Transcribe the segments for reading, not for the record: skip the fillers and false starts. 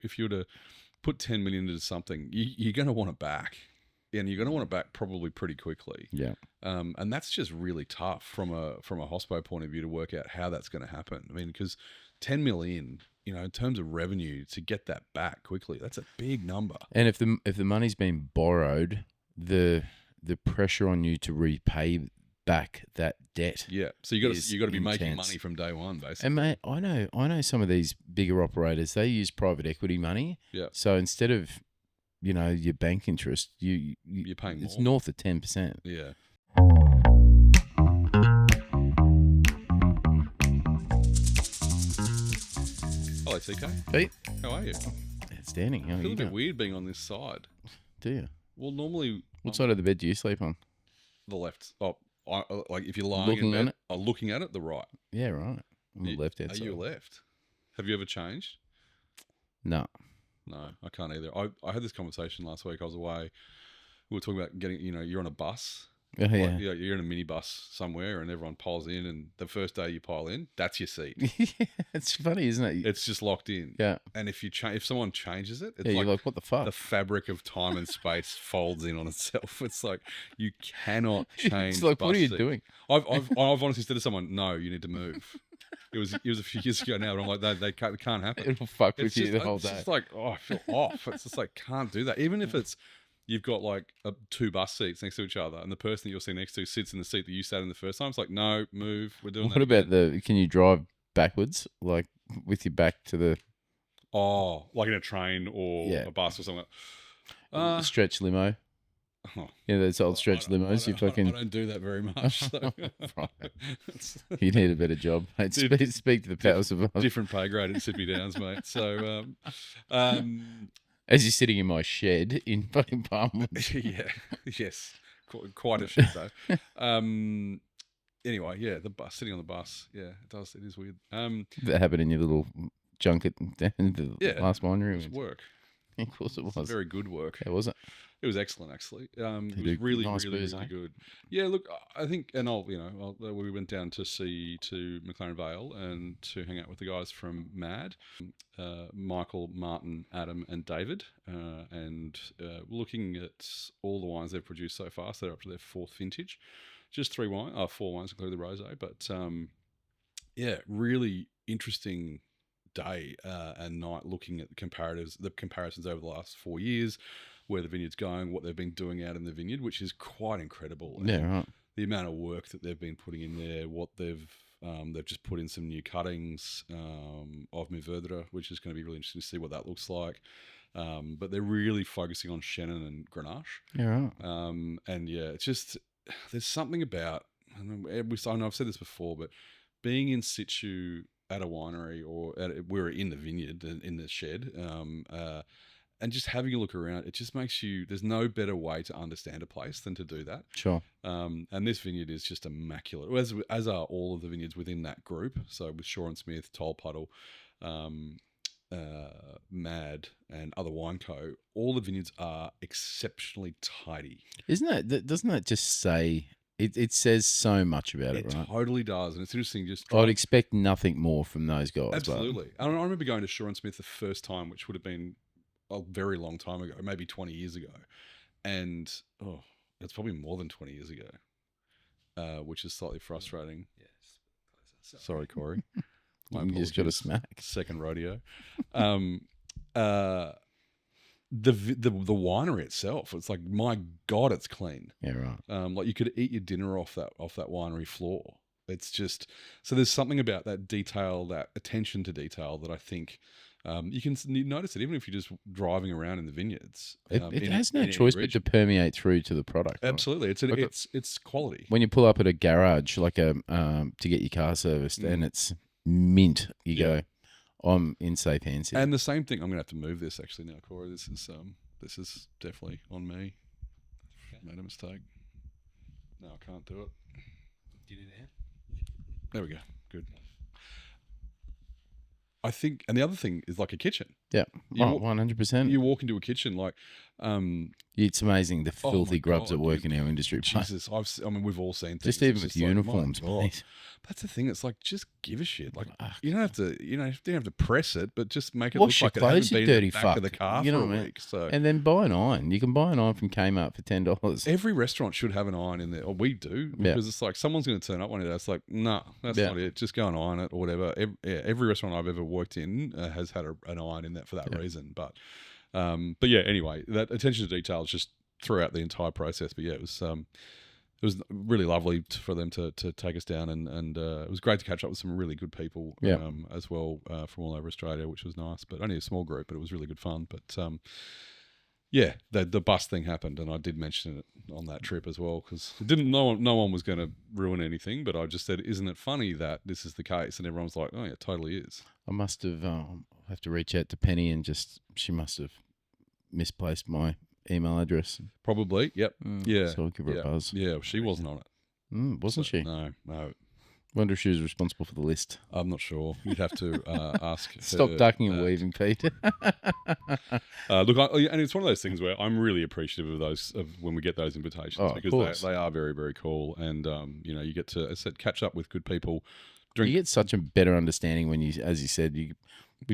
if you were to put 10 million into something, you're going to want it back. And you're going to want it back probably pretty quickly. Yeah. And that's just really tough from a hospo point of view to work out how that's going to happen. I mean, because 10 million, you know, in terms of revenue, to get that back quickly, that's a big number. And if the money's been borrowed, the pressure on you to repay back that debt. Yeah. So you got to be making intense. money from day one, basically. And mate, I know some of these bigger operators, they use private equity money. Yeah. So instead of, you know, your bank interest, you're paying more. It's north of 10%. Yeah. Hello, TK. Pete. How are you? Outstanding. How I are feel you a bit going? weird being on this side. Do you? Well, normally What side of the bed do you sleep on? the left. Oh, like if you're lying Looking in at bed, looking at it, the right. Yeah, right. I'm the left hand Are side. you left? Have you ever changed? No. No, I can't either. I had this conversation last week. I was away. We were talking about getting, you know, you're on a bus. Oh, yeah. Like, you're in a minibus somewhere and everyone piles in, and the first day you pile in, that's your seat. Yeah, it's funny, isn't it? It's just locked in. Yeah. And if someone changes it, it's Yeah, you're like, what the fuck? the fabric of time and space folds in on itself. It's like you cannot change. It's like, bus what are you seat. doing? I've honestly said to someone, no, you need to move. It was a few years ago now, but I'm like, they can't happen. It'll fuck with It's you just, the whole it's day. just like, oh, I feel off. It's just like, can't do that. Even if it's, you've got like two bus seats next to each other, and the person that you're sitting next to sits in the seat that you sat in the first time. It's like, no, move. We're doing that. What about can you drive backwards, like with your back to the Oh, like in a train or a bus or something. stretch limo? Oh, Yeah, those old stretch limos. I don't do that very much. So. You need a better job. Mate. Speak to the powers above. Different pay grade at Sippy Downs, mate. So, as you're sitting in my shed in fucking Palmwood. yeah, yes, quite a shit though. Anyway, yeah, the bus, sitting on the bus, yeah, it does. It is weird. That happened in your little junket down in the last winery. It was work. Of course it was. Very good work. How was it? It was excellent, actually. It was really, nice really, booze, really eh? good. Yeah, look, I think, and we went down to McLaren Vale and to hang out with the guys from MAD, Michael, Martin, Adam, and David, and looking at all the wines they've produced so far. So they're up to their fourth vintage. Just 4 wines, including the rosé. But yeah, really interesting day and night looking at the comparisons over the last 4 years, where the vineyard's going, what they've been doing out in the vineyard, which is quite incredible. Yeah, right. The amount of work that they've been putting in there, what they've just put in some new cuttings of Mourvèdre, which is going to be really interesting to see what that looks like. But they're really focusing on Chenin and Grenache. Yeah, right. And yeah, it's just, there's something about, I know I've said this before, but being in situ at a winery or we're in the vineyard, in the shed, and just having a look around, it just makes you, there's no better way to understand a place than to do that. Sure. And this vineyard is just immaculate, as are all of the vineyards within that group. So with Shaw and Smith, Toll Puddle, MAD, and Other Wine Co., all the vineyards are exceptionally tidy. Doesn't that just say... It says so much about it, right? It totally does, and it's interesting. I'd expect nothing more from those guys. Absolutely. I remember going to Shaw and Smith the first time, which would have been a very long time ago, maybe 20 years ago. And, it's probably more than 20 years ago, which is slightly frustrating. Yes. Sorry, Corey. You just got a smack. Second rodeo. The winery itself, it's like, my God, it's clean. Yeah, right. Like you could eat your dinner off that winery floor. It's just, so there's something about that detail, that attention to detail, that I think you notice it even if you're just driving around in the vineyards. It has no choice but to permeate through to the product. Absolutely, right? It's quality. When you pull up at a garage, like to get your car serviced, and it's mint, you go, I'm in safe hands here. And the same thing, I'm going to have to move this actually now, Corey. This is definitely on me. Made a mistake. No, I can't do it. Do you do that? There we go. Good. I think, and the other thing is like a kitchen. Yeah, You wa- 100%. You walk into a kitchen like, It's amazing the oh filthy my grubs that God, work in our industry. But Jesus, I mean, we've all seen things. just even It's with like, my uniforms, God. mate. That's the thing. It's like, just give a shit. Like, Fuck. you don't have to, you don't have to press it, but just make it Wash look your like it clothes, hasn't you been in dirty the back fuck. of the car You know for what I a mean? week. So, And then buy an iron. You can buy an iron from Kmart for $10. every restaurant should have an iron in there, or we do, Yeah. because it's like someone's going to turn up one day. It's like, nah, that's Yeah. not it. Just go and iron it or whatever. Every restaurant I've ever worked in has had an iron in that for that reason. But yeah, anyway, that attention to detail is just throughout the entire process. But yeah, it was really lovely for them to take us down, and it was great to catch up with some really good people as well from all over Australia, which was nice. But only a small group, but it was really good fun. But yeah, the bus thing happened, and I did mention it on that trip as well, because no one was going to ruin anything, but I just said, isn't it funny that this is the case? And everyone was like, oh yeah, it totally is. I must have to reach out to Penny and she must have misplaced my email address. Probably, yep, yeah. So I'll give her a buzz. Yeah, she wasn't on it. Wasn't she? No. Wonder if she was responsible for the list. I'm not sure. You'd have to ask. Stop her, ducking and weaving, Pete. Look, and it's one of those things where I'm really appreciative of those when we get those invitations, because they are very, very cool, and you get to, as I said, catch up with good people. You get such a better understanding when you, as you said, you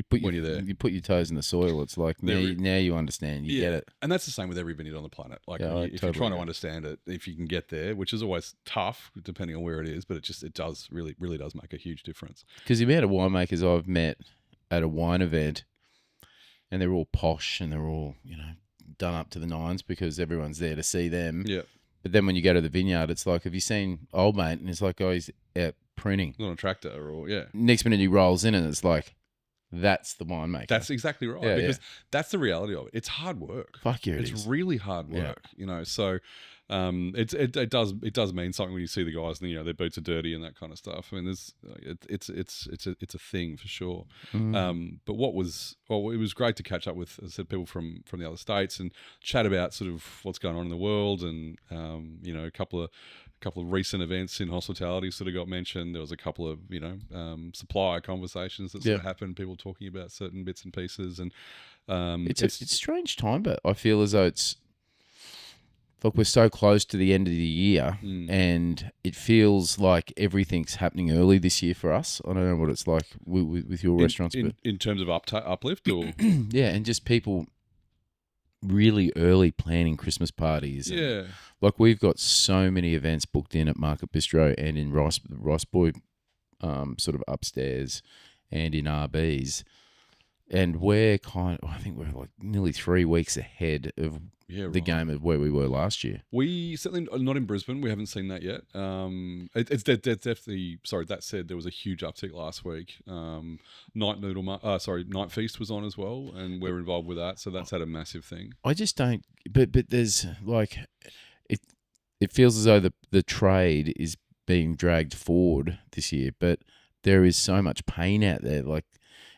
put when you're there. You put your toes in the soil. It's like now you understand. You get it. And that's the same with every vineyard on the planet. Like if you're trying to understand it, if you can get there, which is always tough depending on where it is, but it does really does make a huge difference. Because the amount of winemakers I've met at a wine event, and they're all posh and they're all done up to the nines because everyone's there to see them. Yeah. But then when you go to the vineyard, it's like, have you seen old mate? And it's like, oh, he's out pruning. Not a tractor or Next minute he rolls in and it's like, that's the winemaker. That's exactly right. Because that's the reality of it. It's hard work. Fuck yeah, it's really hard work. So it does mean something when you see the guys and their boots are dirty and that kind of stuff. I mean, it's a thing for sure. But it was great to catch up with, as I said, people from the other states and chat about sort of what's going on in the world, and a couple of recent events in hospitality sort of got mentioned. There was a couple of supplier conversations that sort of happened, people talking about certain bits and pieces, and it's a strange time, but I feel as though it's, look, we're so close to the end of the year, and it feels like everything's happening early this year for us. I don't know what it's like with your restaurants, but in terms of uplift, or yeah, and just people really early planning Christmas parties. Yeah. Like we've got so many events booked in at Market Bistro and in Rice Boy, sort of upstairs, and in RBs. And we're I think we're like nearly 3 weeks ahead of the game of where we were last year. We certainly not in Brisbane. We haven't seen that yet. It's definitely. Sorry, that said, there was a huge uptick last week. Night Feast was on as well, and we're involved with that. So that's had a massive thing. I just don't. But there's like, it feels as though the trade is being dragged forward this year, but there is so much pain out there. Like,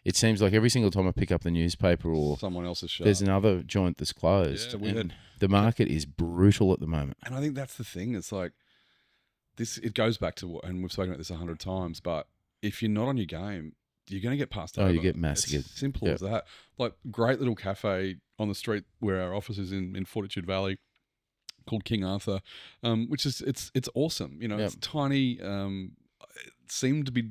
it seems like every single time I pick up the newspaper or someone else's shop, there's another joint that's closed. Yeah, the market is brutal at the moment. And I think that's the thing. It's like this. It goes back to what, and we've spoken about this 100 times. But if you're not on your game, you're going to get passed over. Oh, you get massacred. It's simple as that. Like, great little cafe on the street where our office is in Fortitude Valley, called King Arthur, which is it's awesome. It's tiny. It seemed to be,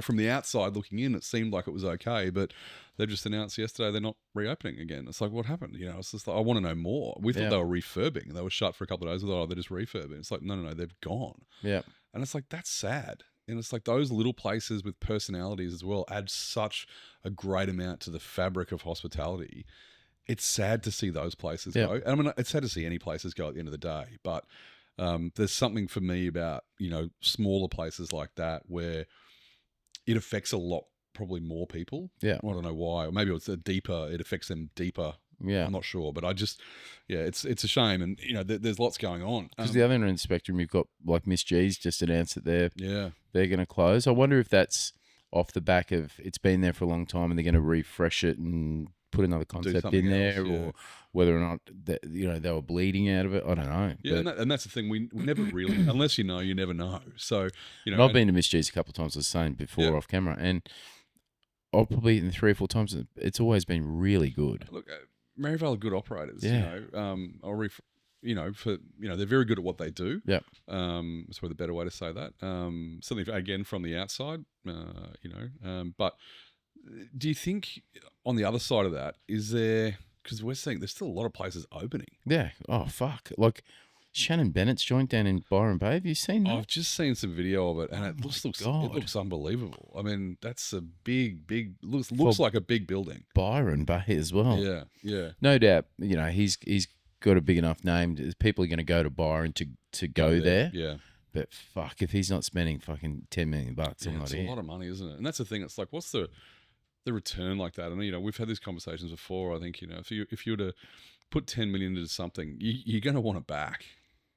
from the outside looking in, it seemed like it was okay, but they've just announced yesterday they're not reopening again. It's like, what happened? It's just like, I want to know more. We thought they were refurbing. They were shut for a couple of days. We thought, they're just refurbing. It's like, no, they've gone. Yeah. And it's like, that's sad. And it's like those little places with personalities as well add such a great amount to the fabric of hospitality. It's sad to see those places go. And I mean, it's sad to see any places go at the end of the day, but there's something for me about, smaller places like that where it affects a lot, probably more people. Yeah. I don't know why. Or maybe it affects them deeper. Yeah. I'm not sure, but it's a shame. And, there's lots going on. Because the other end of the spectrum, you've got like Miss G's just announced that they're going to close. I wonder if that's off the back of, it's been there for a long time and they're going to refresh it and put another concept in there, or whether or not they were bleeding out of it. I don't know. Yeah, and that's the thing. We never really, unless you know, you never know. So I've been to Miss G's a couple of times, as I was saying before off camera, and I'll probably in 3 or 4 times. It's always been really good. Look, Maryvale are good operators. Yeah. They're very good at what they do. Yeah. That's probably the better way to say that. Something again from the outside. But do you think on the other side of that is there? Because we're seeing there's still a lot of places opening. Yeah. Oh fuck! Like Shannon Bennett's joint down in Byron Bay. Have you seen that? I've just seen some video of it, and it looks unbelievable. I mean, that's a big looks like a big building. Byron Bay as well. Yeah, yeah. No doubt. He's got a big enough name. People are going to go to Byron to go there. Yeah. But fuck, if he's not spending fucking $10 million, I'm not it's here. a lot of money, isn't it? And that's the thing. It's like, what's the return like that? And we've had these conversations before. I think if you were to put 10 million into something, you're going to want it back.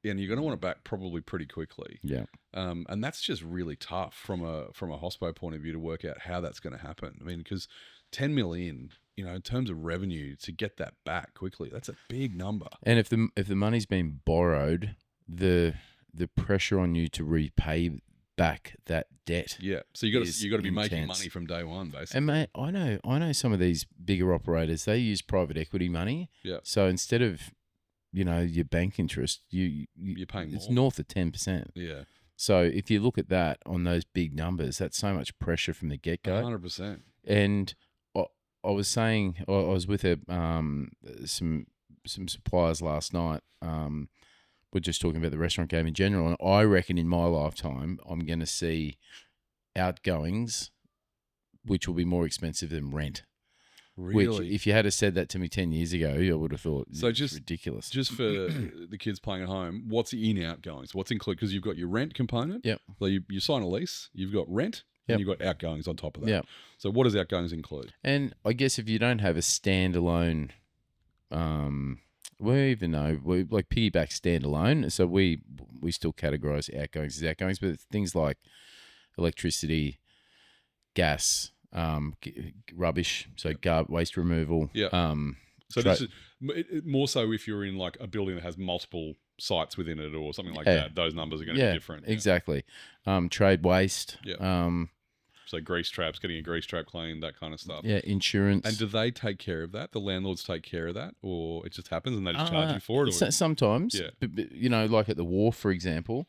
And you're going to want it back probably pretty quickly. Yeah. And that's just really tough from a hospo point of view to work out how that's going to happen. I mean, because 10 million, in terms of revenue, to get that back quickly, that's a big number. And if the money's been borrowed, the pressure on you to repay back that debt. Yeah. So you got to be making money from day one, basically. And mate, I know some of these bigger operators, they use private equity money. Yeah. So instead of your bank interest, you're paying more. It's north of 10%. Yeah. So if you look at that on those big numbers, that's so much pressure from the get-go. 100%. And I was saying, I was with some suppliers last night. We're just talking about the restaurant game in general, and I reckon in my lifetime I'm going to see outgoings, which will be more expensive than rent. Really? Which, if you had said that to me 10 years ago, I would have thought it's ridiculous. Just for the kids playing at home, what's in outgoings? What's included? Because you've got your rent component. Yep. So you sign a lease, you've got rent, and you've got outgoings on top of that. Yeah. So what does outgoings include? And I guess if you don't have a standalone, we even know we like piggyback standalone. So we still categorize outgoings as outgoings, but things like electricity, gas, rubbish, so waste removal. Yeah. So this is more so if you're in like a building that has multiple sites within it or something like that. Those numbers are going to be different. Exactly. Trade waste. Yeah. So grease traps, getting a grease trap cleaned, that kind of stuff. Yeah, insurance. And do they take care of that? The landlords take care of that, or it just happens and they just charge you for it? Sometimes. Yeah. But, like at the wharf, for example,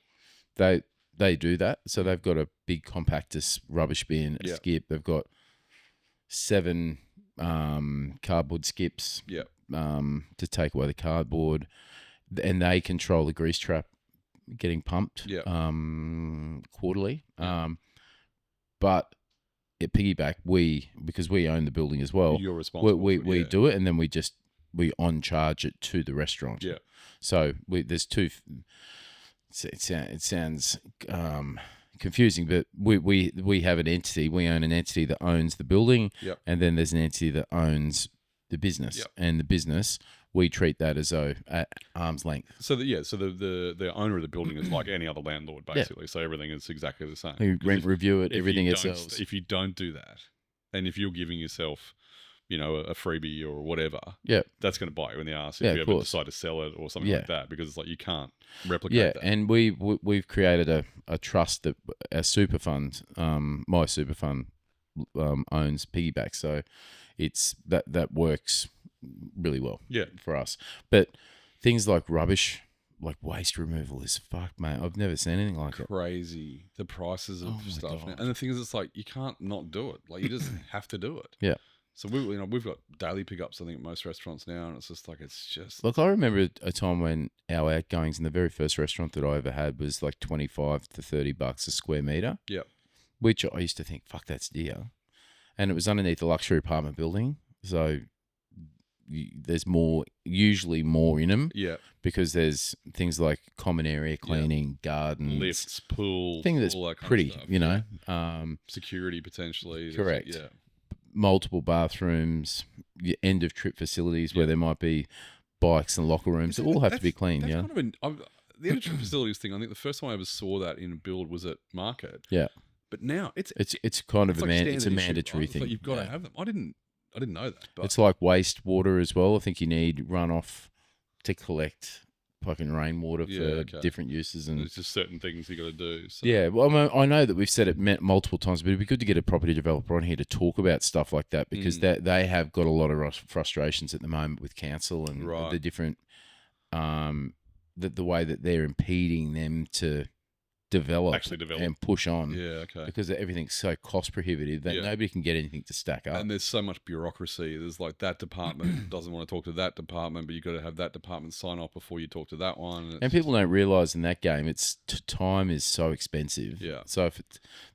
they do that. So they've got a big compactus rubbish bin, a skip. They've got 7 cardboard skips to take away the cardboard, and they control the grease trap getting pumped quarterly. But at Piggyback, because we own the building as well, you're responsible. We do it, and then we on charge it to the restaurant. Yeah. So there's two. It sounds confusing, but we have an entity. We own an entity that owns the building, and then there's an entity that owns the business, and the business we treat that as at arm's length. So the owner of the building is like any other landlord, basically. So everything is exactly the same. We rent review it, everything ourselves. If you don't do that, and if you're giving yourself, a freebie or whatever, that's going to bite you in the ass if you ever decide to sell it or something like that, because it's like you can't replicate that. And we've created a trust that our super fund, my super fund, owns Piggyback, so it's that works really well for us. But things like rubbish, like waste removal is fuck, mate. I've never seen anything like it. Crazy. The prices of stuff now. And the thing is, it's like you can't not do it. Like you just have to do it. Yeah. So we've got daily pickups, I think, at most restaurants now, and it's just like Look, I remember a time when our outgoings in the very first restaurant that I ever had was like $25 to $30 a square meter. Yeah. Which I used to think, fuck, that's dear. And it was underneath a luxury apartment building, so there's usually more in them. Yeah. Because there's things like common area cleaning, gardens, lifts, pool, thing that's all that kind pretty, of stuff. Security potentially. Correct. Yeah. Multiple bathrooms, your end of trip facilities where there might be bikes and locker rooms. It all have to be clean. The end of trip facilities thing, I think the first time I ever saw that in a build was at Market. Yeah. But now it's kind of like it's a mandatory issue, right? thing. Like you've got to have them. I didn't know that. But it's like wastewater as well. I think you need runoff to collect fucking rainwater Yeah, for okay. different uses. And There's just certain things you got to do. So. yeah, well, I know that we've said it multiple times, but it'd be good to get a property developer on here to talk about stuff like that because they have got a lot of frustrations at the moment with council and Right. the different, the way that they're impeding them to Actually develop and push on. Yeah, okay. Because everything's so cost prohibitive that nobody can get anything to stack up. And there's so much bureaucracy. There's like that department doesn't want to talk to that department, but you got to have that department sign off before you talk to that one. And people don't realise in that game, time is so expensive. Yeah. So if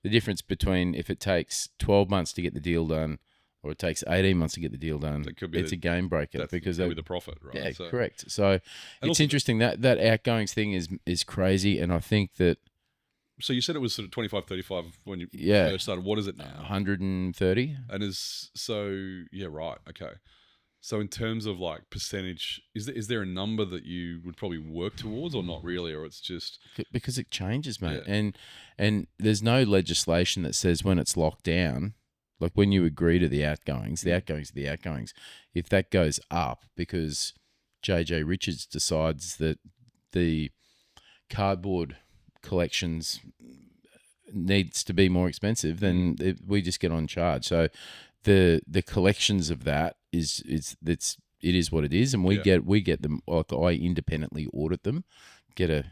the difference between if it takes 12 months to get the deal done, or it takes 18 months to get the deal done, it's a game breaker because with the profit, right? Yeah, so, correct. So it's interesting that outgoings thing is crazy, and I think that. So you said it was sort of 25, 35 when you first started. What is it now? 130. And right, okay. So in terms of like percentage, is there a number that you would probably work towards, or not really, or it's just because it changes, mate, and there's no legislation that says when it's locked down, like when you agree to the outgoings are the outgoings. If that goes up because JJ Richards decides that the cardboard collections needs to be more expensive, then we just get on charge. So the collections of that it is what it is, and we get them. Like I independently audit them, get a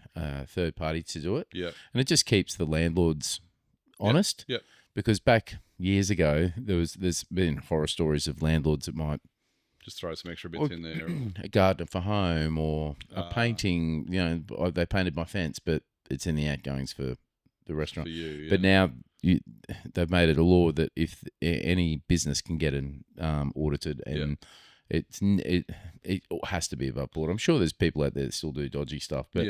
third party to do it, and it just keeps the landlords honest. Because back years ago, there's been horror stories of landlords that might just throw some extra bits in there, a gardener for home or a painting. You know, they painted my fence, but it's in the outgoings for the restaurant. For you, But now they've made it a law that if any business can get audited, and it has to be above board. I'm sure there's people out there that still do dodgy stuff, but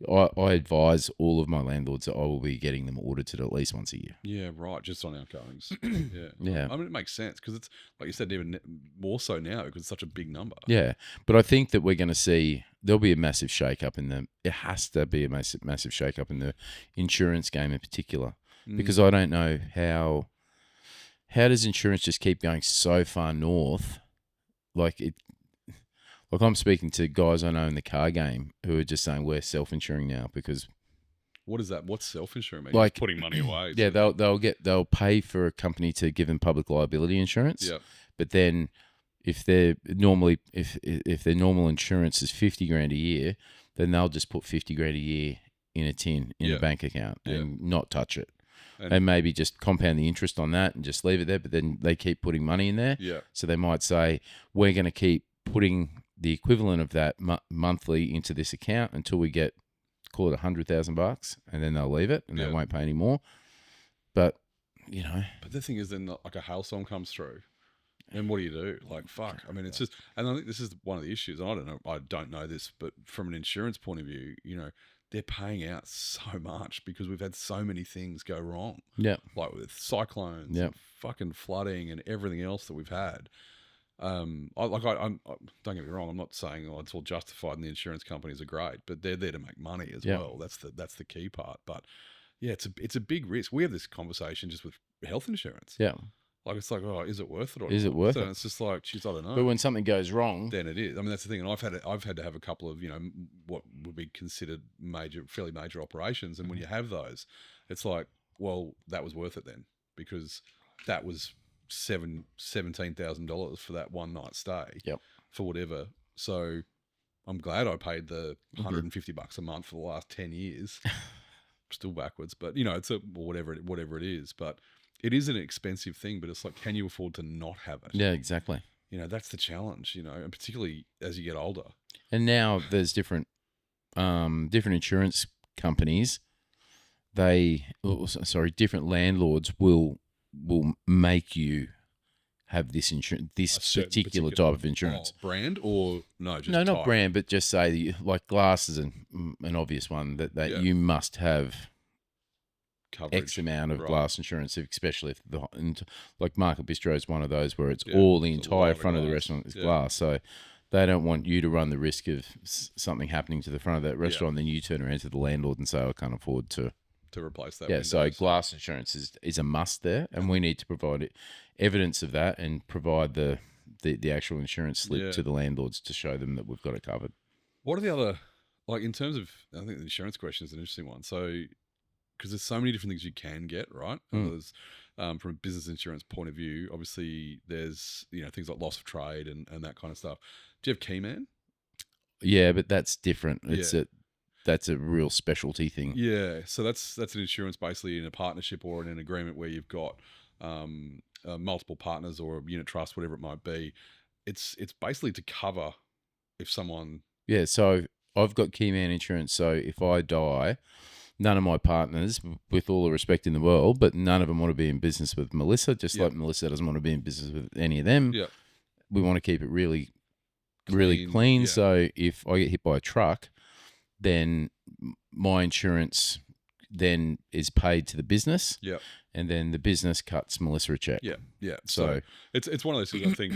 I advise all of my landlords that I will be getting them audited at least once a year. Yeah, right. Just on outgoings. Yeah. I mean, it makes sense because it's like you said, even more so now because it's such a big number. Yeah, but I think that we're going to see there'll be a massive shake-up it has to be a massive shake-up in the insurance game in particular, because I don't know how does insurance just keep going so far north. Like I'm speaking to guys I know in the car game who are just saying we're self-insuring now because. What is that? What's self-insuring? Like just putting money away. Yeah, they'll pay for a company to give them public liability insurance. Yeah. But then if their normal insurance is $50,000 a year, then they'll just put $50,000 a year in a tin in a bank account and not touch it. And maybe just compound the interest on that and just leave it there, but then they keep putting money in there. Yeah. So they might say, we're going to keep putting the equivalent of that monthly into this account until we get, call it $100,000, and then they'll leave it and they won't pay any more. But, But the thing is then like a hailstorm comes through. And what do you do? Like, fuck. I mean, it's just, and I think this is one of the issues. And I don't know this, but from an insurance point of view, they're paying out so much because we've had so many things go wrong. Yeah. Like with cyclones, and fucking flooding and everything else that we've had. I'm don't get me wrong. I'm not saying it's all justified and the insurance companies are great, but they're there to make money as well. That's the key part. But yeah, it's a big risk. We have this conversation just with health insurance. Yeah. Like, it's like, oh, is it worth it or is not? it worth it? And it's just like, geez, I don't know. But when something goes wrong, then it is. I mean, that's the thing. And I've had to have a couple of, what would be considered fairly major operations. And when you have those, it's like, well, that was worth it then, because that was $17,000 for that one night stay. Yep. For whatever. So I'm glad I paid the $150 a month for the last 10 years. Still backwards, but it's whatever it is. But it is an expensive thing, but it's like, can you afford to not have it? Yeah, exactly. That's the challenge, and particularly as you get older. And now there's different insurance companies. Different landlords will make you have this insurance, this particular type of insurance. Brand or no? Just not type. brand, but just say like glass is an obvious one that you must have. Coverage. X amount of glass insurance, especially if like Market Bistro is one of those where it's all the entire front of the restaurant is glass. So they don't want you to run the risk of something happening to the front of that restaurant. Then you turn around to the landlord and say, I can't afford to replace that. Yeah, so glass insurance is a must there, and we need to provide evidence of that and provide the actual insurance slip to the landlords to show them that we've got it covered. What are the other like in terms of, I think the insurance question is an interesting one. So, because there's so many different things you can get, right? There's, from a business insurance point of view, obviously there's, things like loss of trade and that kind of stuff. Do you have Keyman? Yeah, but that's different. Yeah. That's a real specialty thing. Yeah, so that's an insurance basically in a partnership or in an agreement where you've got multiple partners or a unit trust, whatever it might be. It's basically to cover if someone. Yeah, so I've got Keyman insurance. So if I die, none of my partners, with all the respect in the world, but none of them want to be in business with Melissa, just like Melissa doesn't want to be in business with any of them. Yeah. We want to keep it really clean. Yeah. So if I get hit by a truck, then my insurance then is paid to the business. Yeah. And then the business cuts Melissa a check. Yeah. Yeah. So it's one of those things. I think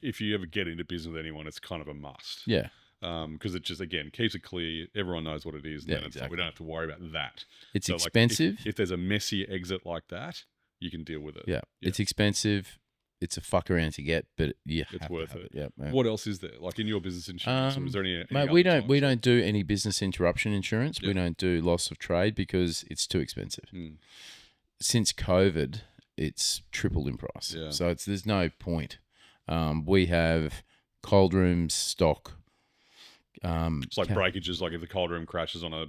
if you ever get into business with anyone, it's kind of a must. Yeah. Because it just, again, keeps it clear. Everyone knows what it is. And Yeah, then exactly. we don't have to worry about that. It's So, expensive. Like, if there's a messy exit like that, you can deal with it. Yeah. It's expensive. It's a fuck around to get, but It's worth it. Yeah. What else is there? Like in your business insurance, or is there any mate, other we types? don't do any business interruption insurance. Yeah. We don't do loss of trade because it's too expensive. Mm. Since COVID, it's tripled in price. Yeah. So there's no point. We have cold rooms stock. It's like breakages. Like if the cold room crashes on a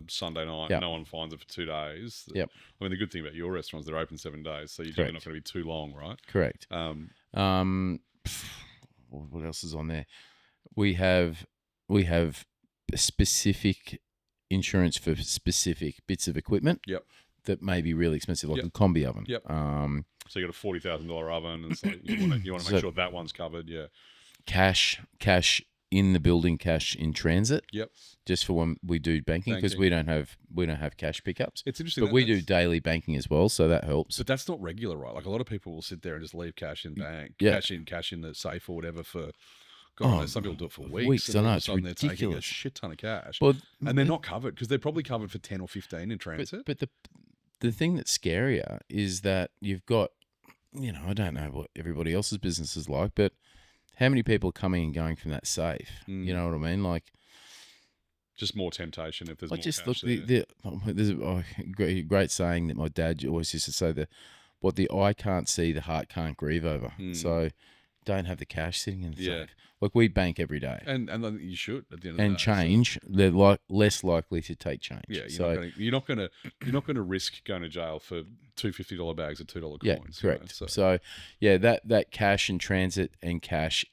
Sunday night, Yep. no one finds it for 2 days. Yep. I mean, the good thing about your restaurants, they're open 7 days, so you're Correct. not going to be too long, right? Correct. What else is on there? We have specific insurance for specific bits of equipment. Yep. That may be really expensive, like Yep. a combi oven. Yep. So you got a $40,000 oven, and it's like you want to make sure that one's covered. Yeah. Cash in the building, cash in transit. Yep. Just for when we do banking, because we don't have cash pickups. It's interesting, but we do daily banking as well, so that helps. But that's not regular, right? Like a lot of people will sit there and just leave cash in bank, Yeah. cash in the safe or whatever for. God, some people do it for weeks. I And know, all of a it's sudden they're taking a ridiculous. shit ton of cash, Well, and they're not covered because they're probably covered for 10 or 15 in transit. But the thing that's scarier is that you've got, I don't know what everybody else's business is like, but how many people are coming and going from that safe? You know what I mean? Like, just more temptation if there's like more just cash look, there. there's a great saying that my dad always used to say that what the eye can't see, the heart can't grieve over. So don't have the cash sitting in the safe. Like we bank every day. And then you should at the end of the And day. change, they're less likely to take change. Yeah, so you're not gonna risk going to jail for two $50 bags of $2 yeah, coins. correct. Right? So yeah, that cash in transit and cash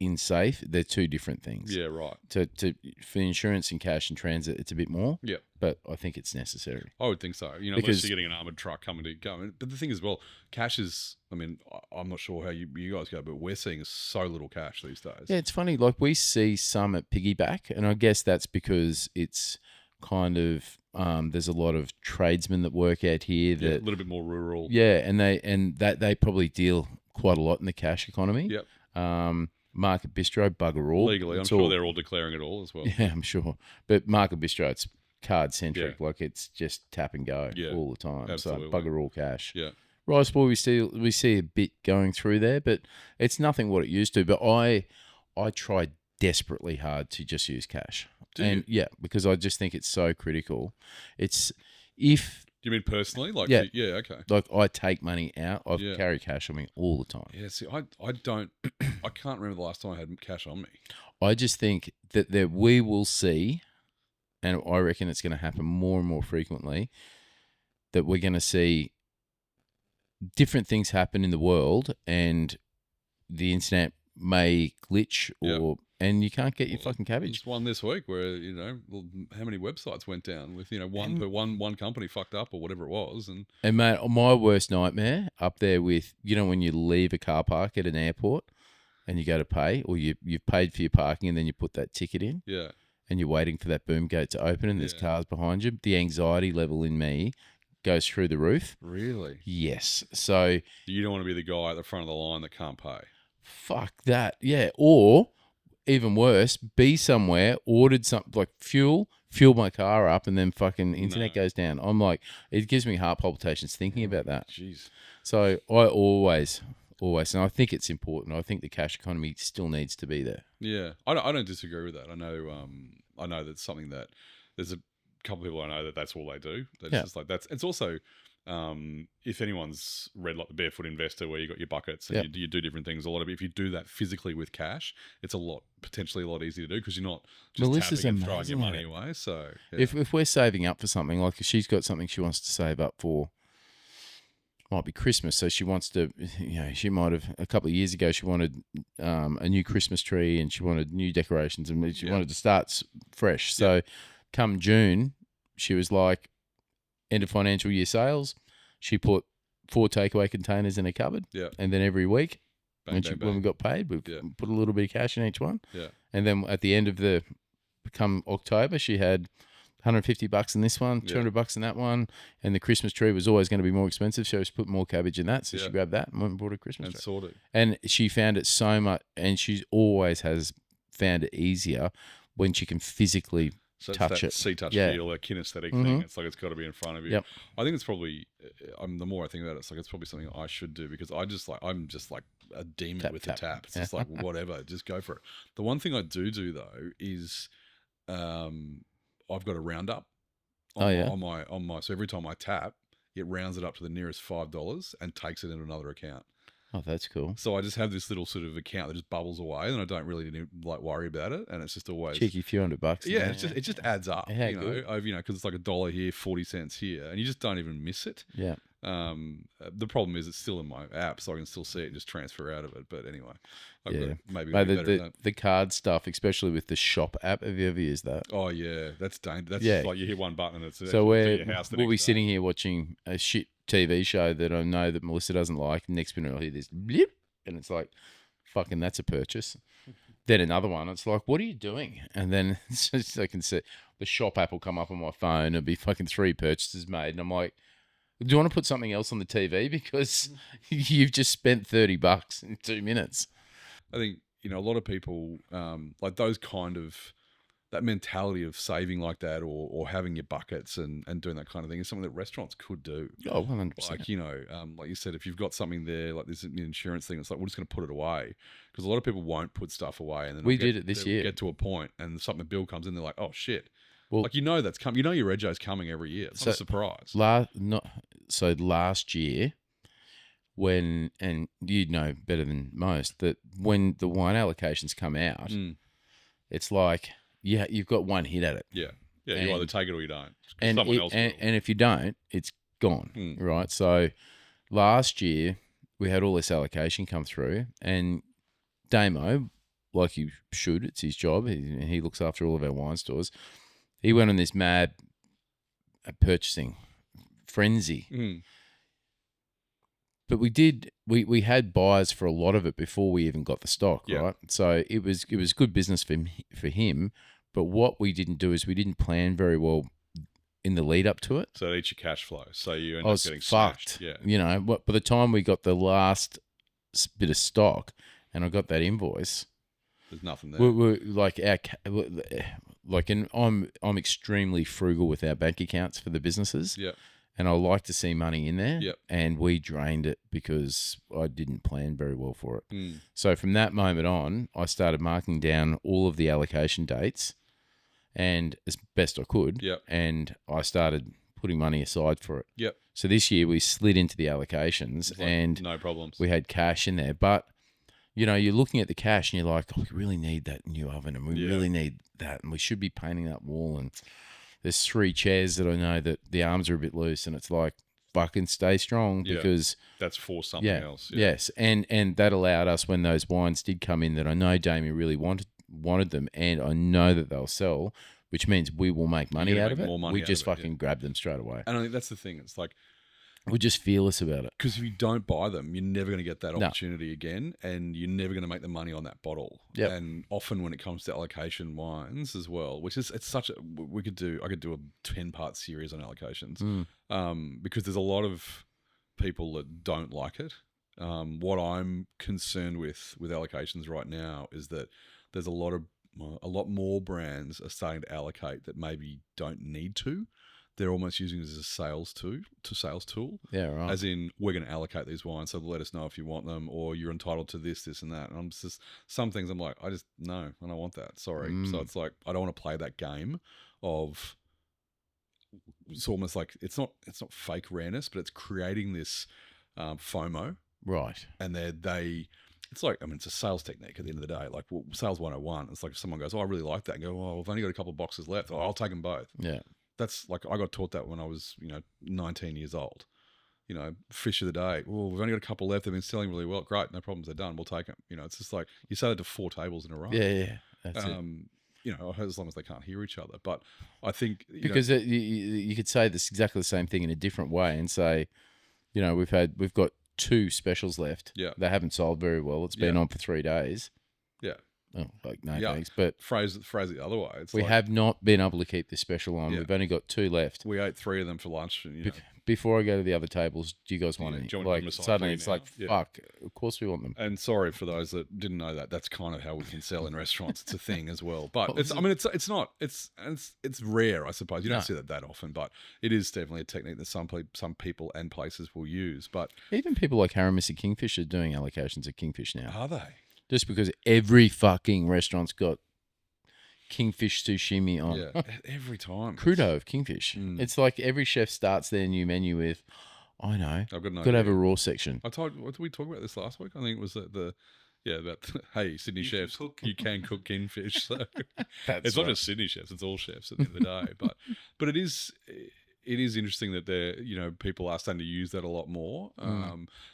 in safe, they're two different things. Yeah, right. For insurance and cash in transit, it's a bit more. Yeah. But I think it's necessary. I would think so. Unless Because- you're getting an armored truck coming to go. But the thing is, well, cash is. I mean, I'm not sure how you guys go, but we're seeing so little cash these days. Yeah, it's funny. Like we see some at Piggyback, and I guess that's because it's kind of there's a lot of tradesmen that work out here Yeah, a that little bit more rural. yeah, and they probably deal quite a lot in the cash economy. Yep. Market Bistro, bugger all. Legally, I'm It's sure all- they're all declaring it all as well. Yeah, I'm sure. But Market Bistro, it's card centric. Yeah. Like it's just tap and go Yeah, all the time. absolutely. So bugger all cash. Yeah. Rice Boy, we see a bit going through there, but it's nothing what it used to. But I try desperately hard to just use cash. Yeah, because I just think it's so critical. It's if You mean personally? Like, Yeah. yeah, okay. like I take money out, I Yeah. carry cash on me all the time. Yeah, see, I don't, I can't remember the last time I had cash on me. I just think that we will see, and I reckon it's going to happen more and more frequently, that we're going to see different things happen in the world, and the internet may glitch, and you can't get your fucking cabbage. Just one this week where how many websites went down with one company fucked up or whatever it was, and mate, my worst nightmare up there with when you leave a car park at an airport and you go to pay, or you've paid for your parking and then you put that ticket in, yeah, and you're waiting for that boom gate to open and there's cars behind you. The anxiety level in me goes through the roof. really, Yes. So you don't want to be the guy at the front of the line that can't pay. fuck that. Yeah. Or even worse, be somewhere, ordered something like fuel my car up, and then fucking internet goes down. I'm like, it gives me heart palpitations thinking about that. Jeez. So I always always. And I think it's important. I think the cash economy still needs to be there. Yeah, I don't disagree with that. I know that's something that there's a couple of people I know that's all they do. That's Yeah. just like that's. It's also, if anyone's read like the Barefoot Investor, where you got your buckets and Yep. you do different things. A lot of if you do that physically with cash, it's potentially a lot easier to do because you're not just Melissa's tapping and throwing your amazing at money it. away. So yeah. If we're saving up for something, like if she's got something she wants to save up for, might be Christmas, so she wants to, she might have, a couple of years ago, she wanted a new Christmas tree and she wanted new decorations and she wanted to start fresh. So come June, she was like, end of financial year sales, she put 4 takeaway containers in a cupboard. Yeah. And then every week, Bang, when we got paid, we put a little bit of cash in each one. Yeah. And then at the end of come October, she had $150 in this one, $200 in that one, and the Christmas tree was always going to be more expensive, so she put more cabbage in that. So she grabbed that and went and bought a Christmas tree. Sorted. And she found it so much, and she always has found it easier when she can physically touch it. See-touch feel, a kinesthetic thing. It's like it's got to be in front of you. Yep. I think it's probably. The more I think about it, it's like it's probably something I should do because I'm just like a demon with the tap. It's just like whatever, just go for it. The one thing I do though is, I've got a roundup. On my. So every time I tap, it rounds it up to the nearest $5 and takes it into another account. Oh, that's cool. So I just have this little sort of account that just bubbles away, and I don't really worry about it, and it's just always cheeky few $100. Yeah, it just adds up. Yeah, because it's like $1 here, 40 cents here, and you just don't even miss it. Yeah. The problem is it's still in my app, so I can still see it and just transfer out of it. But anyway, maybe the card stuff, especially with the shop app. Have you ever used that? Oh yeah, that's dangerous. That's like you hit one button and it's so we'll be sitting here watching a shit TV show that I know that Melissa doesn't like. Next minute I'll hear this blip, and it's like, fucking, that's a purchase. Then another one, it's like, what are you doing? And then I can see the shop app will come up on my phone. It'll be fucking 3 purchases made, and I'm like, do you want to put something else on the TV because you've just spent $30 in 2 minutes? I think a lot of people like those that mentality of saving like that or having your buckets and doing that kind of thing is something that restaurants could do. Oh, 100%. Like, like you said, if you've got something there, like this insurance thing, it's like, we're just going to put it away. Because a lot of people won't put stuff away. And then we did it this year. Get to a point and something bill comes in, they're like, oh shit. Well, like, that's coming. Your rego's coming every year. It's not a surprise. Last year, and you'd know better than most, that when the wine allocations come out, it's like, you've got one hit at it. Yeah. Yeah, you either take it or you don't. And if you don't, it's gone, right? So last year, we had all this allocation come through, and Damo, like he should, it's his job, he looks after all of our wine stores, he went on this mad purchasing frenzy. But we had buyers for a lot of it before we even got the stock, right? So it was good business for him. But what we didn't do is we didn't plan very well in the lead up to it. So it eats your cash flow. So you end up getting fucked. Smashed. Yeah. By the time we got the last bit of stock and I got that invoice, there's nothing there. We're like and I'm extremely frugal with our bank accounts for the businesses. Yeah. And I like to see money in there. Yep. And we drained it because I didn't plan very well for it. So from that moment on, I started marking down all of the allocation dates and as best I could. Yep. And I started putting money aside for it. Yep. So this year we slid into the allocations and no problems. We had cash in there. But, you're looking at the cash and you're like, oh, we really need that new oven and we really need that and we should be painting that wall and there's 3 chairs that I know that the arms are a bit loose and it's like, fucking stay strong because that's for something else. Yeah. Yes. And that allowed us when those wines did come in that I know Damien really wanted them and I know that they'll sell, which means we will make money out of it. We just fucking grab them straight away. And I think that's the thing. It's like, we're just fearless about it. Because if you don't buy them, you're never going to get that opportunity again, and you're never going to make the money on that bottle. Yep. And often when it comes to allocation wines as well, which is I could do a 10-part series on allocations, because there's a lot of people that don't like it. What I'm concerned with allocations right now is that there's a lot more brands are starting to allocate that maybe don't need to. they're almost using it as a sales tool. Yeah, right. As in, we're going to allocate these wines, so let us know if you want them, or you're entitled to this, this, and that. And I'm just some things I'm like, I don't want that. Sorry. So it's like I don't want to play that game of. It's almost like it's not fake rareness, but it's creating this FOMO, right. and it's like, I mean, it's a sales technique at the end of the day. Like sales 101. It's like if someone goes, "Oh, I really like that," and go, "Oh, I've only got a couple of boxes left. Oh, I'll take them both." Yeah. That's like I got taught that when I was 19 years old. Fish of the day. Well, we've only got a couple left. They've been selling really well. Great, no problems. They're done. We'll take them. It's just like you say that to 4 tables in a row. Yeah. That's it. As long as they can't hear each other. But I think because you could say this exactly the same thing in a different way and say, we've got 2 specials left. Yeah. They haven't sold very well. It's been on for 3 days. Yeah. Oh, no thanks. But phrase it the other way. We have not been able to keep this special on. Yeah. We've only got 2 left. We ate 3 of them for lunch. And, before I go to the other tables, do you guys want any? Like suddenly it's like, fuck, of course we want them. And sorry for those that didn't know that. That's kind of how we can sell in restaurants. It's a thing as well. But it's rare, I suppose. You don't see that often, but it is definitely a technique that some people and places will use. But even people like Haramissa Kingfish are doing allocations of Kingfish now. Are they? Just because every fucking restaurant's got Kingfish sashimi on. Yeah, every time. Crudo of Kingfish. It's like every chef starts their new menu with, I know, I've got to have a raw section. Did we talk about this last week? I think it was hey, Sydney chefs, you can cook kingfish. So it's not just Sydney chefs; it's all chefs at the end of the day. But it is interesting that people are starting to use that a lot more.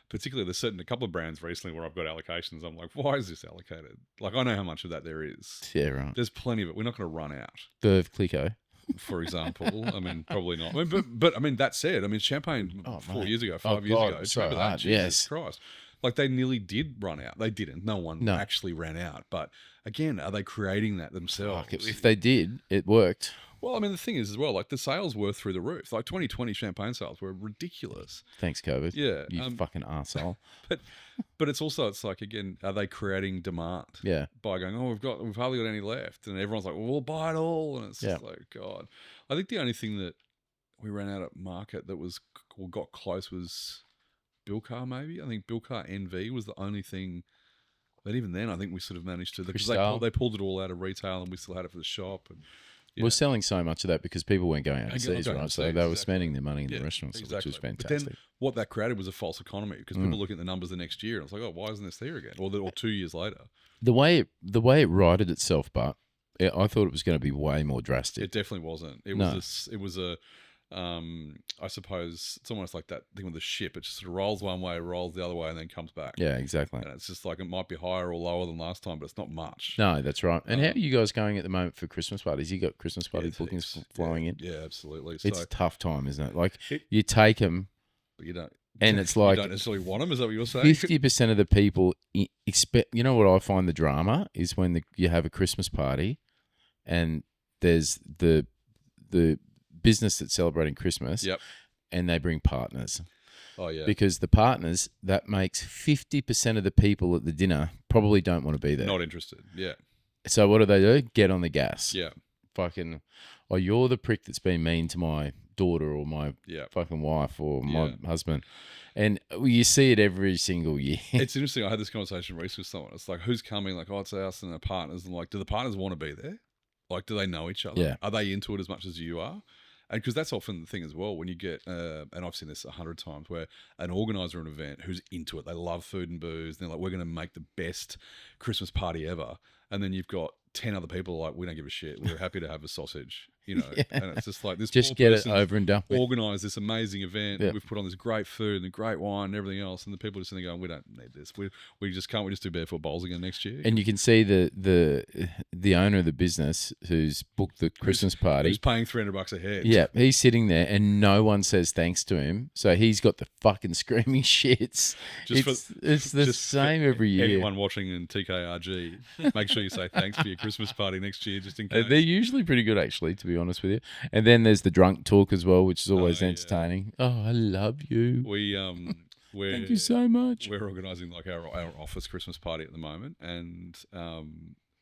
Particularly, there's a couple of brands recently where I've got allocations. I'm like, why is this allocated? Like, I know how much of that there is. Yeah, right. There's plenty of it. We're not going to run out. Veuve Clicquot, for example. I mean, probably not. I mean, but I mean, that said, I mean, champagne 4 years ago, 5 years ago. So remember hard. that? Jesus Yes. Christ. Like they nearly did run out. They didn't. No one actually ran out. But again, are they creating that themselves? Fuck, if they did, it worked. Well, I mean, the thing is as well, like the sales were through the roof. Like 2020 champagne sales were ridiculous. Thanks, COVID. Yeah. You fucking arsehole. But it's like, again, are they creating demand? Yeah. By going, oh, we've hardly got any left. And everyone's like, well, we'll buy it all. And it's just like, God. I think the only thing that we ran out at market that got close was Bilcar, maybe. I think Bilcar NV was the only thing. But even then, I think we sort of managed to, because they pulled it all out of retail and we still had it for the shop. And we're selling so much of that because people weren't going overseas, right? So they were spending their money in the restaurants, which was fantastic. But then what that created was a false economy because people look at the numbers the next year and it's like, oh, why isn't this there again? Or 2 years later. The way it righted itself, but I thought it was going to be way more drastic. It definitely wasn't. It was I suppose it's almost like that thing with the ship. It just sort of rolls one way, rolls the other way, and then comes back. Yeah, exactly. And it's just like it might be higher or lower than last time, but it's not much. No, that's right. And how are you guys going at the moment for Christmas parties? You got Christmas party bookings flowing in? Yeah, absolutely. It's a tough time, isn't it? Like you take them, but you don't. And it's like you don't necessarily want them. Is that what you're saying? 50% of the people expect. You know what I find the drama is when you have a Christmas party, and there's the business that's celebrating Christmas, and they bring partners. Oh yeah, because the partners, that makes 50% of the people at the dinner probably don't want to be there. Not interested. Yeah. So what do? Get on the gas. Yeah. Fucking, you're the prick that's been mean to my daughter or my fucking wife or my husband. And you see it every single year. It's interesting. I had this conversation recently with someone. It's like, who's coming? Like, oh, it's us and our partners. And like, do the partners want to be there? Like, do they know each other? Yeah. Are they into it as much as you are? And because that's often the thing as well, when you get, and I've seen this 100 times, where an organizer of an event who's into it, they love food and booze, and they're like, we're going to make the best Christmas party ever. And then you've got 10 other people like, we don't give a shit. We're happy to have a sausage, And it's just like this. Just get it over and done with. Organise this amazing event. We've put on this great food and great wine and everything else. And the people are just sitting there going, we don't need this. We just can't. We just do barefoot bowls again next year. And you can see the owner of the business who's booked the Christmas party. Who's paying $300 a head. Yeah. He's sitting there and no one says thanks to him. So he's got the fucking screaming shits. It's the same every year. Anyone watching in TKRG, make sure you say thanks for your Christmas party next year, just in case. They're usually pretty good, actually, to be honest with you. And then there's the drunk talk as well, which is always entertaining. Yeah. Oh, I love you. Thank you so much. We're organising like our office Christmas party at the moment, and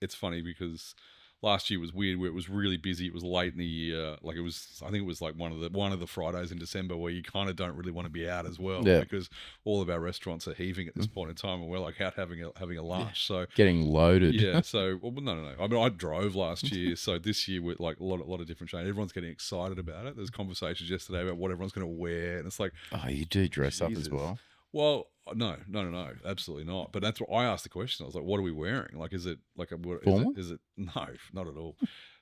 it's funny because last year was weird where it was really busy. It was late in the year. Like I think it was like one of the Fridays in December where you kind of don't really want to be out as well because all of our restaurants are heaving at this point in time, and we're like out having a lunch. So getting loaded. yeah. So no. I mean, I drove last year, so this year with like a lot of different changes. Everyone's getting excited about it. There's conversations yesterday about what everyone's going to wear, and it's like, oh, you do dress up as well. Well, no, absolutely not. But that's what I asked the question. I was like, "What are we wearing? Like, is it like formal? Is it? No, not at all."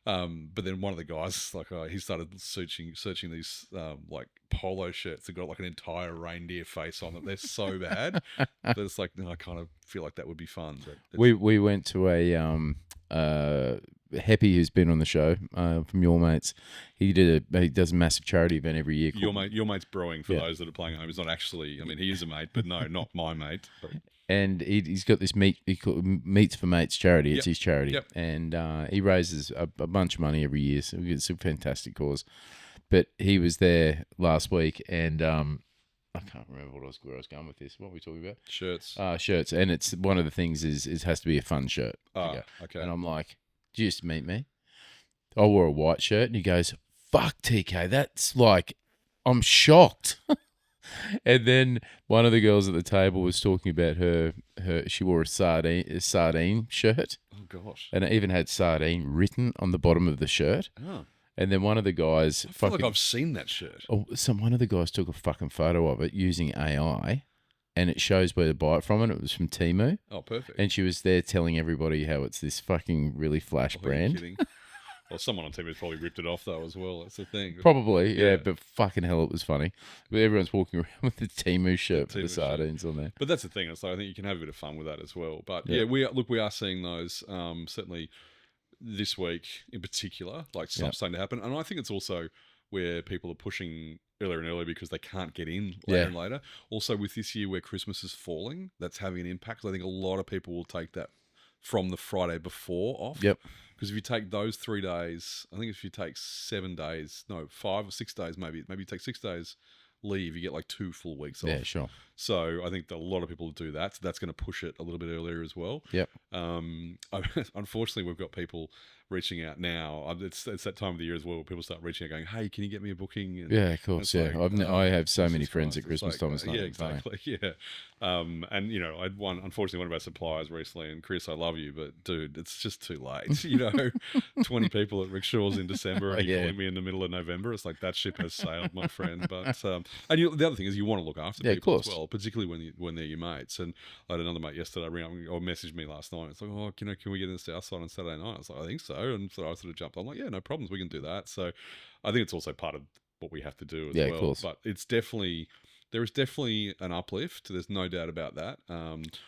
But then one of the guys, like, he started searching these like polo shirts that got like an entire reindeer face on them. They're so bad that it's like, I kind of feel like that would be fun. But we went to a Heppy, who's been on the show from Your Mates. He does a massive charity event every year. Your mate's brewing for those that are playing home. He's not actually. I mean, he is a mate, but no, not my mate. But. And he's got this Meats for Mates charity. It's his charity. And he raises a bunch of money every year. So it's a fantastic cause. But he was there last week, and I can't remember where I was going with this. What were we talking about? Shirts. Shirts. And it's one of the things is it has to be a fun shirt. Oh, okay. And I'm like, did you just meet me? I wore a white shirt, and he goes, fuck, TK, that's like, I'm shocked. And then one of the girls at the table was talking about her she wore a sardine shirt. Oh, gosh. And it even had sardine written on the bottom of the shirt. Oh. And then one of the guys... I feel like I've seen that shirt. One of the guys took a fucking photo of it using AI, and it shows where to buy it from, and it was from Temu. Oh, perfect. And she was there telling everybody how it's this fucking really flash brand. Are you kidding? Well, someone on TV probably ripped it off, though, as well. That's the thing. Probably, yeah, but fucking hell, it was funny. But everyone's walking around with the Temu shirt with the sardines on there. But that's the thing. So I think you can have a bit of fun with that as well. But yeah, we are seeing those certainly this week in particular, like starting to happen. And I think it's also where people are pushing earlier and earlier because they can't get in later and later. Also, with this year where Christmas is falling, that's having an impact. I think a lot of people will take that from the Friday before off. Yep. Because if you take those 3 days, I think if you take 7 days, 5 or 6 days, maybe you take 6 days leave, you get like 2 full weeks off. Yeah, sure. So I think that a lot of people do that. So that's going to push it a little bit earlier as well. Yep. Unfortunately, we've got people reaching out now. It's that time of the year as well where people start reaching out going, hey, can you get me a booking? And yeah, of course. Yeah. Like, I have so many friends at Christmas time. It's not exactly. Funny. Yeah. And, I'd unfortunately, one of our suppliers recently, and Chris, I love you, but dude, it's just too late. 20 people at Rickshaws in December and you're calling me in the middle of November. It's like that ship has sailed, my friend. But and the other thing is you want to look after people as well, particularly when they're your mates. And I had another mate yesterday ring or messaged me last night. It's like, oh, can we get in the South Side on Saturday night? I was like, I think so. And so I sort of jumped on, like, yeah, no problems, we can do that. So I think it's also part of what we have to do as well. Of course. But there is definitely an uplift. There's no doubt about that.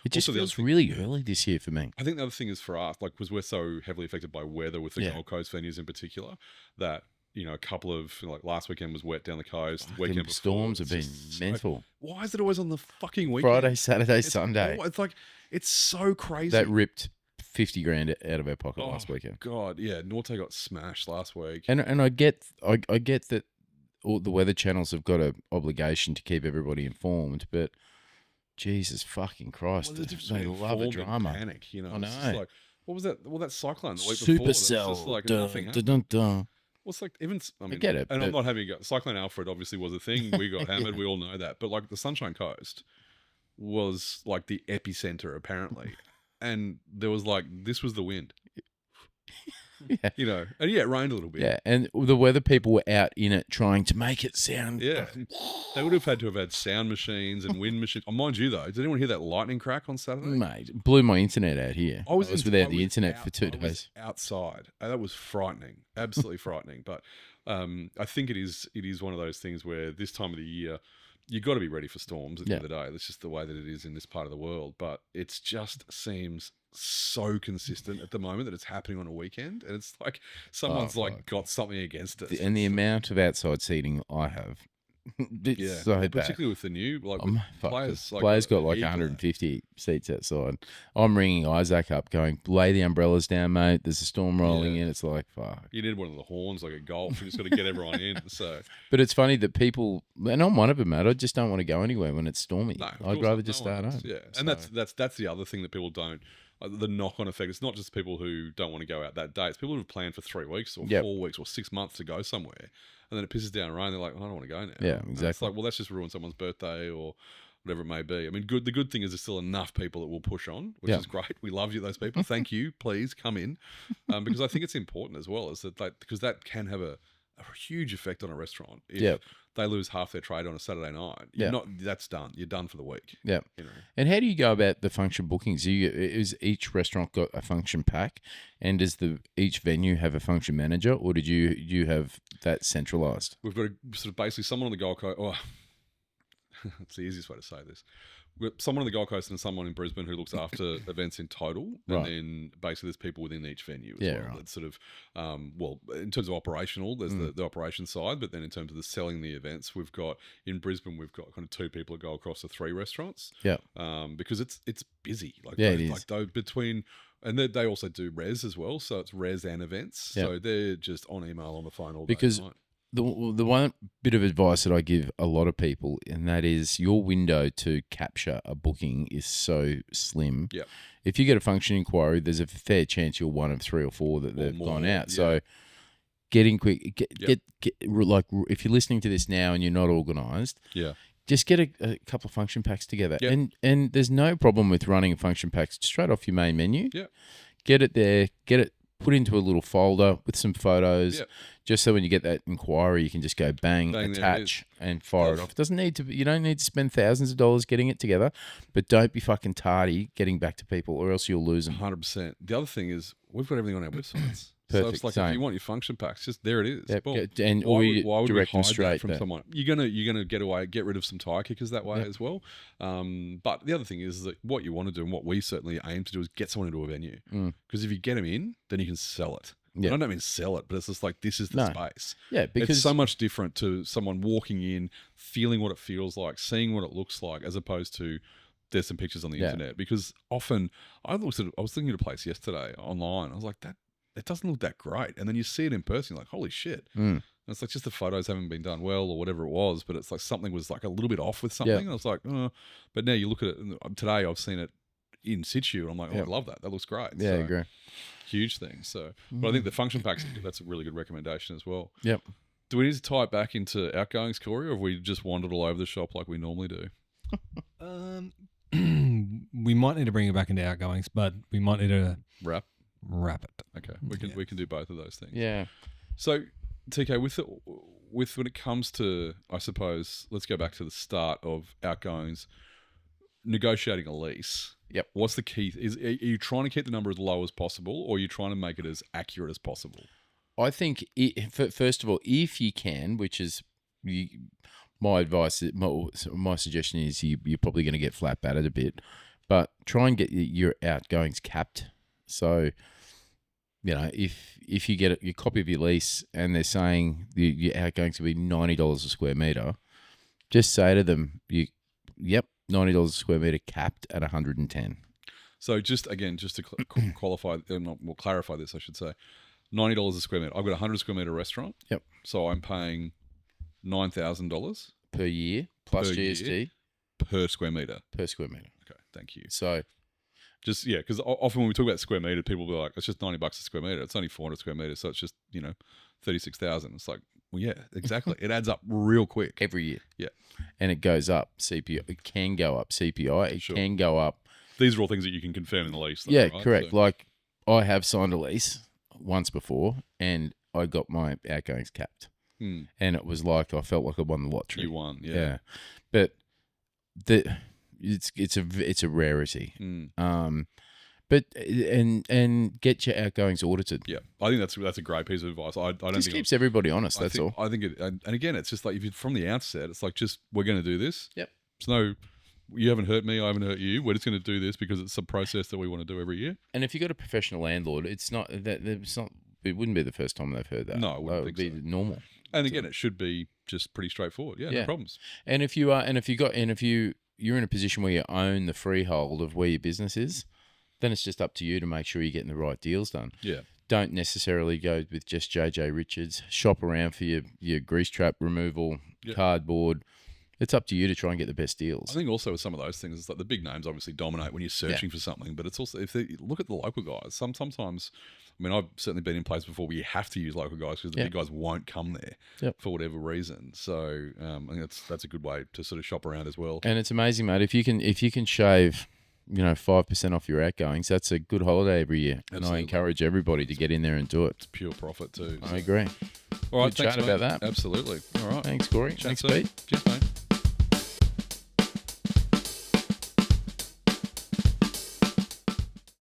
It just feels really early this year for me. I think the other thing is for us, like, because we're so heavily affected by weather with the Gold Coast venues in particular, that a couple of last weekend was wet down the coast. Weekend before, storms have been mental. Why is it always on the fucking weekend? Friday, Saturday, Sunday. It's like it's so crazy. That ripped 50 grand out of our pocket last weekend. God, yeah, Norte got smashed last week. And I get that all the weather channels have got an obligation to keep everybody informed, but Jesus fucking Christ, they love a drama. Panic, I know. It's just like, what was that? Well, that cyclone the week before. Supercell. Just like nothing happened. Well, it's like I get it. And I'm not having Cyclone Alfred obviously was a thing. We got hammered. We all know that. But like the Sunshine Coast was like the epicenter apparently, and there was like this was the wind. Yeah. And it rained a little bit. Yeah, and the weather people were out in it trying to make it sound. Yeah, they would have had to have had sound machines and wind machines. Oh, mind you, though, did anyone hear that lightning crack on Saturday? Mate, it blew my internet out here. I was without the internet for 2 days. Outside, that was frightening, absolutely frightening. But I think it is one of those things where this time of the year, you've got to be ready for storms at the end of the day. That's just the way that it is in this part of the world. But it just seems so consistent at the moment that it's happening on a weekend, and it's like someone's got something against it. And the amount of outside seating I have, it's so bad. Particularly with the new players. Players got like 150 seats outside. I'm ringing Isaac up, going, "Lay the umbrellas down, mate. There's a storm rolling in." It's like, fuck. You need one of the horns like a golf. You just got to get everyone in. So, but it's funny that people, and I'm one of them, mate. I just don't want to go anywhere when it's stormy. No, I'd rather just stay at home. Yeah, and that's the other thing that people don't. the knock-on effect. It's not just people who don't want to go out that day. It's people who have planned for 3 weeks or Yep. 4 weeks or 6 months to go somewhere, and then it pisses down rain. They're like, I don't want to go now. Yeah, And it's exactly. like, well, that's just ruined someone's birthday or whatever it may be. I mean, the good thing is there's still enough people that will push on, which Yeah. is great. We love you, those people. Thank you. Please come in, because I think it's important as well, is that because that can have a huge effect on a restaurant. If Yep. they lose half their trade on a Saturday night, Yeah. that's done. You're done for the week. Yeah. You know. And how do you go about the function bookings? Is each restaurant got a function pack, and does each venue have a function manager, or did you have that centralized? We've got sort of basically someone on the Gold Coast. Oh, it's the easiest way to say this. We've got someone on the Gold Coast and someone in Brisbane who looks after events in total, and Right. then basically there's people within each venue as Yeah, well. right. It's sort of, well, in terms of operational, there's the operation side, but then in terms of the selling the events, we've got in Brisbane we've got kind of 2 people that go across the 3 restaurants. Yeah. Because it's busy. Like Yeah, those, it is. like those between. And they also do res as well, so it's res and events. Yeah. So they're just on email, on the phone all day. Because night. The one bit of advice that I give a lot of people, and that is your window to capture a booking is so slim. Yep. If you get a function inquiry, there's a fair chance you're one of 3 or 4 that they've more, gone out. yeah. So getting quick, Yep. get like if you're listening to this now and you're not organised, Yeah. just get a couple of function packs together. Yep. And there's no problem with running a function pack straight off your main menu. Yep. Get it there, get it put into a little folder with some photos, Yep. just so when you get that inquiry, you can just go bang, Bang, there it attach, and fire it Love- off. It doesn't need to. You don't need to spend thousands of dollars getting it together, but don't be fucking tardy getting back to people, or else you'll lose them. 100%. The other thing is we've got everything on our websites. So Perfect, it's like if same. you want your function packs, just there it is. Yep, Boom. and Why or would- you why would we direct them hide that straight from there. someone? You're gonna get rid of some tire kickers that way Yep. as well. But the other thing is that what you want to do and what we certainly aim to do is get someone into a venue. Because if you get them in, then you can sell it. Yeah. And I don't mean sell it, but it's just like this is the No. space. Yeah, because It's so much different to someone walking in, feeling what it feels like, seeing what it looks like, as opposed to there's some pictures on the Yeah. internet. Because often I was looking at a place yesterday online. I was like, that it doesn't look that great, and then you see it in person, you're like, holy shit. And it's like just the photos haven't been done well or whatever it was, but it's like something was like a little bit off with something. Yeah. And I was like, but now you look at it, and today I've seen it in situ, and I'm like, oh, Yeah. I love that. That looks great. yeah, I So, agree. huge thing. So, but I think the function packs, that's a really good recommendation as well. Yep. Do we need to tie it back into outgoings, Corey, or have we just wandered all over the shop like we normally do? We might need to bring it back into outgoings, but we might need to Wrap. wrap it. Okay, we can do both of those things. Yeah. So, TK, with when it comes to, I suppose, let's go back to the start of outgoings, negotiating a lease. Yep. What's the key? Are you trying to keep the number as low as possible, or are you trying to make it as accurate as possible? I think, first of all, if you can, which is my advice, my suggestion is you're probably going to get flat battered a bit, but try and get your outgoings capped. So, if you get your copy of your lease and they're saying your outgoings will be $90 a square meter, just say to them, $90 a square meter capped at 110. So just to qualify, clarify this, I should say, $90 a square meter. I've got a 100 square meter restaurant. Yep. So I'm paying $9,000 per year plus Per GST year. per square meter. per square meter. Okay, thank you. So Just because often when we talk about square meter, people will be like, "It's just $90 a square meter. It's only 400 square meters, so it's just 36,000." It's like, well, yeah, exactly. It adds up real quick. every year. Yeah. And it goes up. CPI. It can go up. CPI. It Sure. can go up. These are all things that you can confirm in the lease. Though, Yeah, right? correct. So- Like I have signed a lease once before, and I got my outgoings capped, and it was like I felt like I won the lottery. you won, Yeah. But it's a rarity. But and get your outgoings audited. Yeah, I think that's a great piece of advice. I don't Just think keeps everybody honest. I That's think, all. I think it, and again, it's just like if you from the outset, it's like just we're going to do this. Yep. It's no, you haven't hurt me, I haven't hurt you. We're just going to do this because it's a process that we want to do every year. And if you got a professional landlord, it's not that it's not. It wouldn't be the first time they've heard that. No, I wouldn't It would think be normal. And again, it should be just pretty straightforward. Yeah, no Yeah. problems. And if you're in a position where you own the freehold of where your business is, then it's just up to you to make sure you're getting the right deals done. Yeah. Don't necessarily go with just JJ Richards. Shop around for your grease trap removal, Yeah. cardboard, It's up to you to try and get the best I deals. think also with some of those things, it's like the big names obviously dominate when you're searching for something, but it's also if they look at the local guys. Sometimes, I mean, I've certainly been in places before where you have to use local guys because the big guys won't come there for whatever reason. So I think that's a good way to sort of shop around as well. And it's amazing, mate. If you can shave, 5% off your outgoings, that's a good holiday every year. Absolutely. And I encourage everybody to get in there and do it. It's pure profit too. I agree. All right, Good thanks, chat mate. about that. Absolutely. All right. Thanks, Corey. Chat Thanks, soon. Pete. Cheers.